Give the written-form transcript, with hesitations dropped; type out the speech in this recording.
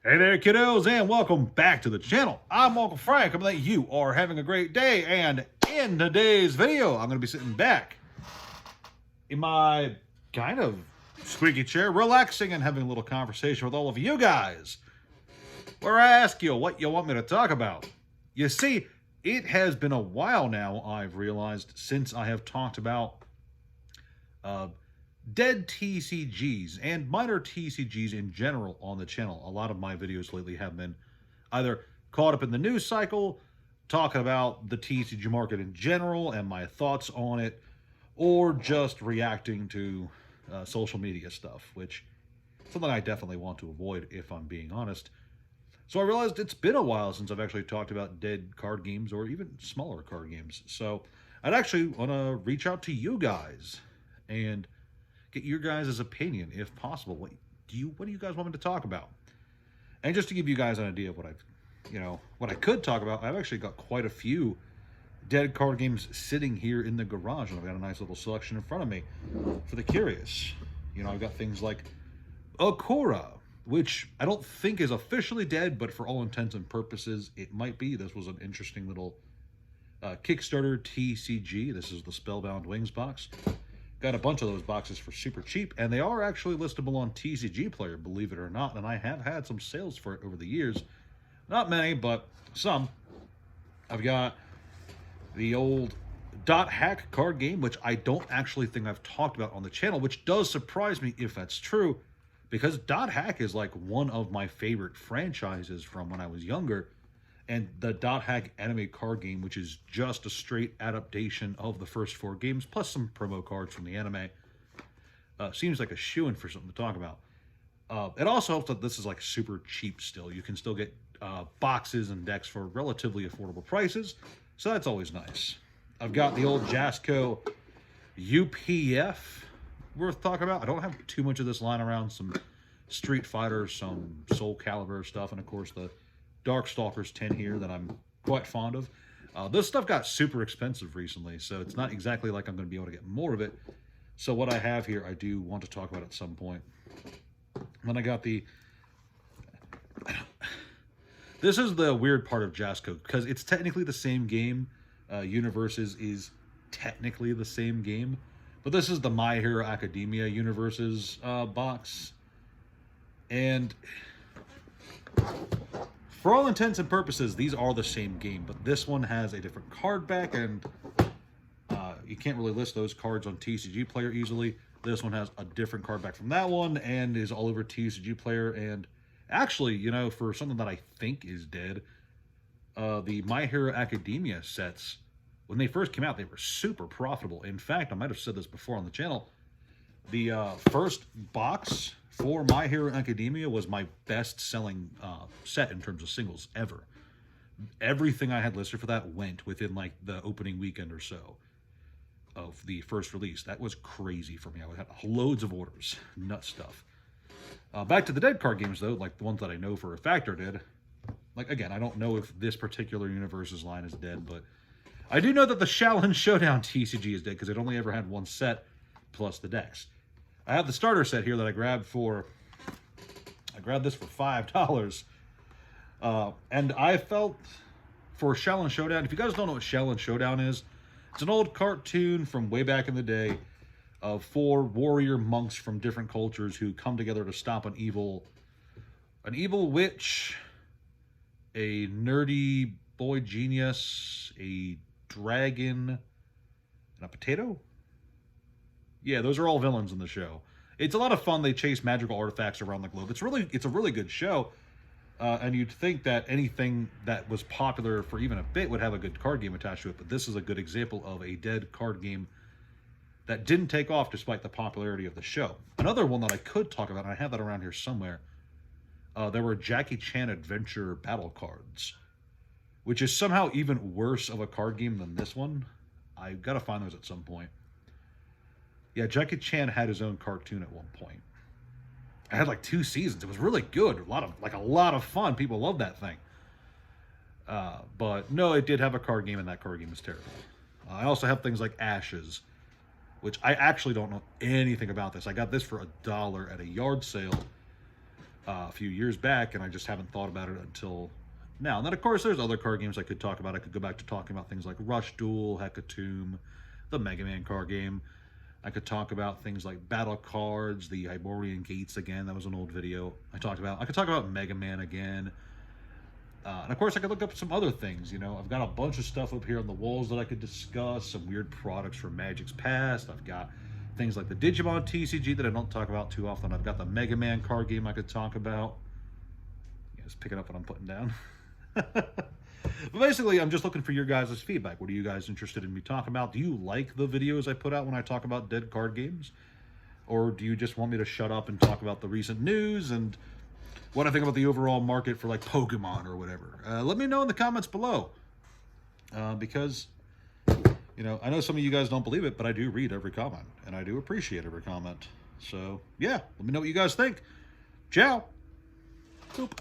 Hey there, kiddos, and welcome back to the channel. I'm Uncle Frank. I'm glad you are having a great day, and in today's video, I'm going to be sitting back in my kind of squeaky chair, relaxing and having a little conversation with all of you guys, where I ask you what you want me to talk about. You see, it has been a while now, I've realized, since I have talked about dead TCGs and minor TCGs in general on the channel. A lot of my videos lately have been either caught up in the news cycle, talking about the TCG market in general and my thoughts on it, or just reacting to social media stuff, which is something I definitely want to avoid if I'm being honest. So I realized it's been a while since I've actually talked about dead card games or even smaller card games. So I'd actually want to reach out to you guys and get your guys' opinion, if possible. What do you guys want me to talk about? And just to give you guys an idea of what I could talk about, I've actually got quite a few dead card games sitting here in the garage, and I've got a nice little selection in front of me for the curious. I've got things like Akura, which I don't think is officially dead, but for all intents and purposes, it might be. This was an interesting little Kickstarter TCG. This is the Spellbound Wings box. Got a bunch of those boxes for super cheap, and they are actually listable on TCG Player, believe it or not, and I have had some sales for it over the years. Not many, but some. I've got the old Dot Hack card game, which I don't actually think I've talked about on the channel, which does surprise me if that's true, because Dot Hack is like one of my favorite franchises from when I was younger. And the Dot Hack anime card game, which is just a straight adaptation of the first 4 games, plus some promo cards from the anime, seems like a shoo-in for something to talk about. It also helps that this is like super cheap still. You can still get boxes and decks for relatively affordable prices, so that's always nice. I've got the old Jasco UPF worth talking about. I don't have too much of this lying around. Some Street Fighter, some Soul Calibur stuff, and of course the Darkstalkers 10 here that I'm quite fond of. This stuff got super expensive recently, so it's not exactly like I'm going to be able to get more of it. So what I have here, I do want to talk about at some point. Then I got the... This is the weird part of Jasco, because it's technically the same game. Universes is technically the same game. But this is the My Hero Academia Universes box. And for all intents and purposes, these are the same game, but this one has a different card back, and you can't really list those cards on TCG Player easily. This one has a different card back from that one, and is all over TCG Player, and actually, for something that I think is dead, the My Hero Academia sets, when they first came out, they were super profitable. In fact, I might have said this before on the channel, the first box for My Hero Academia was my best-selling set in terms of singles ever. Everything I had listed for that went within like the opening weekend or so of the first release. That was crazy for me. I had loads of orders, nut stuff. Back to the dead card games though, like the ones that I know for a fact are dead. Like again, I don't know if this particular universe's line is dead, but I do know that the Shaolin Showdown TCG is dead because it only ever had one set plus the decks. I have the starter set here that I grabbed this for $5. And I felt for Shaolin Showdown, if you guys don't know what Shaolin Showdown is, it's an old cartoon from way back in the day of 4 warrior monks from different cultures who come together to stop an evil witch, a nerdy boy genius, a dragon, and a potato? Yeah, those are all villains in the show. It's a lot of fun. They chase magical artifacts around the globe. It's a really good show. And you'd think that anything that was popular for even a bit would have a good card game attached to it. But this is a good example of a dead card game that didn't take off despite the popularity of the show. Another one that I could talk about, and I have that around here somewhere, there were Jackie Chan Adventure battle cards, which is somehow even worse of a card game than this one. I've got to find those at some point. Yeah, Jackie Chan had his own cartoon at one point. I had like 2 seasons. It was really good. A lot of fun. People loved that thing. But no, it did have a card game, and that card game is terrible. I also have things like Ashes, which I actually don't know anything about this. I got this for $1 at a yard sale a few years back, and I just haven't thought about it until now. And then, of course, there's other card games I could talk about. I could go back to talking about things like Rush Duel, Hecatomb, the Mega Man card game. I could talk about things like Battle Cards, the Hyborian Gates again. That was an old video I talked about. I could talk about Mega Man again. And of course, I could look up some other things. You know, I've got a bunch of stuff up here on the walls that I could discuss. Some weird products from Magic's past. I've got things like the Digimon TCG that I don't talk about too often. I've got the Mega Man card game I could talk about. You guys picking up what I'm putting down? But basically, I'm just looking for your guys' feedback. What are you guys interested in me talking about? Do you like the videos I put out when I talk about dead card games? Or do you just want me to shut up and talk about the recent news and what I think about the overall market for like Pokemon or whatever? Let me know in the comments below. Because, you know, I know some of you guys don't believe it, but I do read every comment. And I do appreciate every comment. So, yeah, let me know what you guys think. Ciao. Boop.